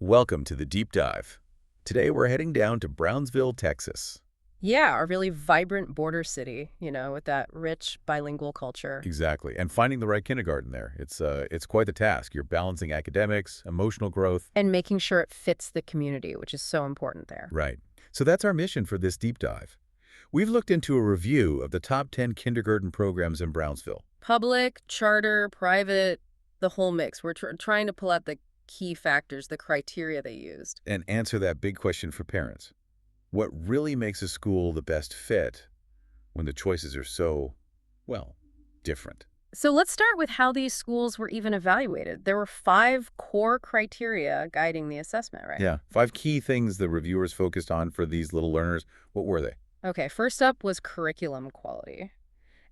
Welcome to the Deep Dive. Today we're heading down to Brownsville, Texas. Yeah, a really vibrant border city, with that rich bilingual culture. Exactly. And finding the right kindergarten there. It's quite the task. You're balancing academics, emotional growth. And making sure it fits the community, which is so important there. Right. So that's our mission for this deep dive. We've looked into a review of the top 10 kindergarten programs in Brownsville. Public, charter, private, the whole mix. We're trying to pull out the key factors, the criteria they used. And answer that big question for parents. What really makes a school the best fit when the choices are so, well, different? So let's start with how these schools were even evaluated. There were 5 core criteria guiding the assessment, right? Yeah. 5 key things the reviewers focused on for these little learners. What were they? Okay, first up was curriculum quality.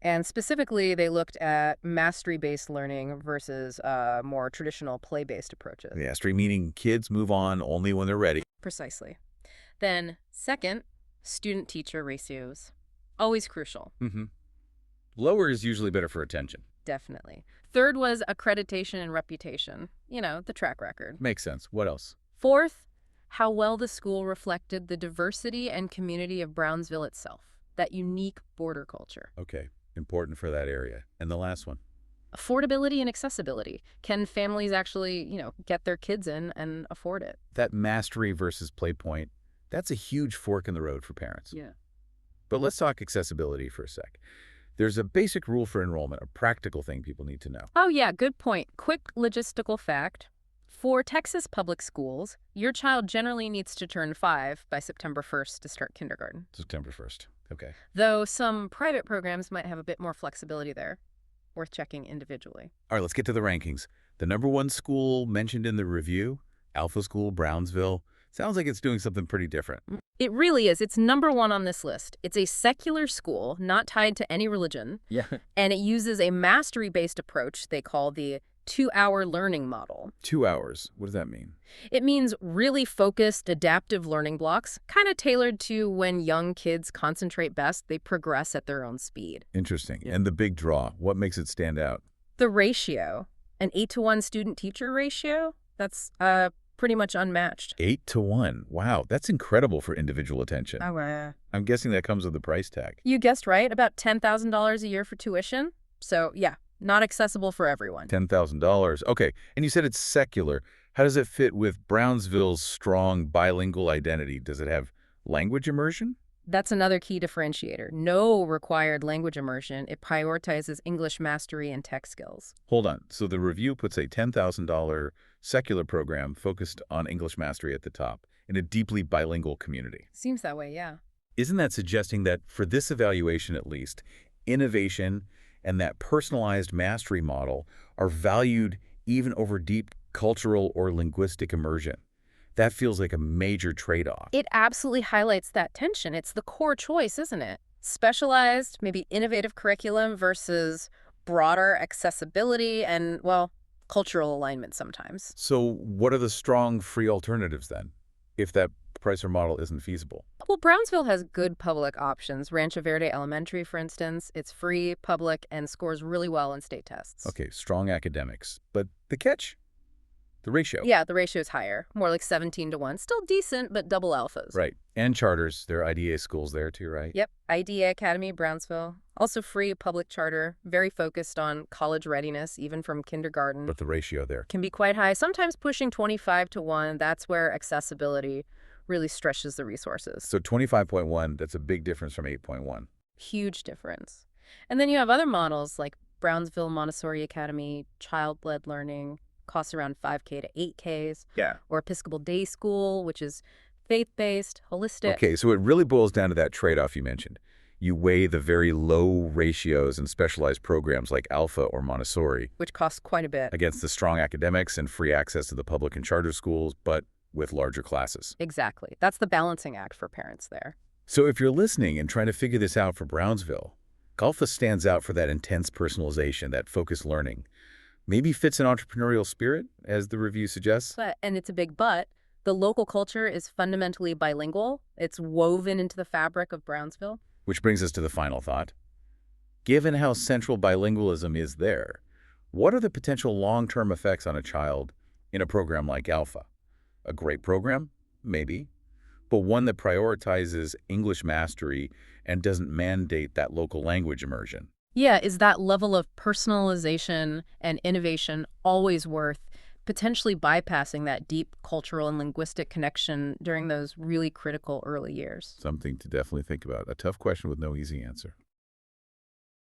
And specifically, they looked at mastery-based learning versus more traditional play-based approaches. Mastery meaning kids move on only when they're ready. Precisely. Then, second, student-teacher ratios. Always crucial. Lower is usually better for attention. Definitely. Third was accreditation and reputation. The track record. Makes sense. What else? Fourth, how well the school reflected the diversity and community of Brownsville itself. That unique border culture. Okay. Important for that area. And the last one? Affordability and accessibility. Can families actually, get their kids in and afford it? That mastery versus play point, that's a huge fork in the road for parents. Yeah. But let's talk accessibility for a sec. There's a basic rule for enrollment, a practical thing people need to know. Oh, yeah, good point. Quick logistical fact. For Texas public schools, your child generally needs to turn 5 by September 1st to start kindergarten. September 1st. Okay. Though some private programs might have a bit more flexibility there. Worth checking individually. All right, let's get to the rankings. The #1 school mentioned in the review, Alpha School Brownsville, sounds like it's doing something pretty different. It really is. It's #1 on this list. It's a secular school, not tied to any religion. Yeah. And it uses a mastery-based approach they call the 2-hour learning model. 2 hours. What does that mean? It means really focused, adaptive learning blocks, kind of tailored to when young kids concentrate best, they progress at their own speed. Interesting. And the big draw, what makes it stand out? The ratio, an 8-to-1 student-teacher ratio, that's pretty much unmatched. 8-to-1. Wow, that's incredible for individual attention. Oh, I'm guessing that comes with a price tag. you guessed right, about $10,000 a year for tuition. So, yeah, not accessible for everyone. $10,000. Okay, and you said it's secular. How does it fit with Brownsville's strong bilingual identity? Does it have language immersion? That's another key differentiator. No required language immersion. It prioritizes English mastery and tech skills. Hold on. So the review puts a $10,000 secular program focused on English mastery at the top in a deeply bilingual community. Seems that way, yeah. Isn't that suggesting that, for this evaluation at least, innovation and that personalized mastery model are valued even over deep cultural or linguistic immersion? That feels like a major trade-off. It absolutely highlights that tension. It's the core choice, isn't it? Specialized, maybe innovative curriculum versus broader accessibility and, well, cultural alignment sometimes. So what are the strong free alternatives then, if that price or model isn't feasible? Well, Brownsville has good public options. Rancho Verde Elementary, for instance, it's free, public, and scores really well in state tests. Okay, strong academics. But the catch? The ratio. Yeah, the ratio is higher, more like 17-to-1. Still decent, but double alphas. Right. And charters. There are IDA schools there too, right? Yep, IDA Academy, Brownsville. Also free, public charter, very focused on college readiness, even from kindergarten. But the ratio there. Can be quite high, sometimes pushing 25-to-1. That's where accessibility really stretches the resources. So 25.1, that's a big difference from 8.1. Huge difference. And then you have other models like Brownsville Montessori Academy, child-led learning, costs around $5K to $8Ks. Yeah. Or Episcopal Day School, which is faith-based, holistic. Okay, so it really boils down to that trade-off you mentioned. You weigh the very low ratios in specialized programs like Alpha or Montessori, which costs quite a bit, against the strong academics and free access to the public and charter schools, but with larger classes. Exactly. That's the balancing act for parents there. So if you're listening and trying to figure this out for Brownsville, Alpha stands out for that intense personalization, that focused learning. Maybe fits an entrepreneurial spirit, as the review suggests. And it's a big but, the local culture is fundamentally bilingual. It's woven into the fabric of Brownsville. Which brings us to the final thought. Given how central bilingualism is there, what are the potential long-term effects on a child in a program like Alpha? A great program? Maybe. But one that prioritizes English mastery and doesn't mandate that local language immersion. Yeah, is that level of personalization and innovation always worth potentially bypassing that deep cultural and linguistic connection during those really critical early years? Something to definitely think about. A tough question with no easy answer.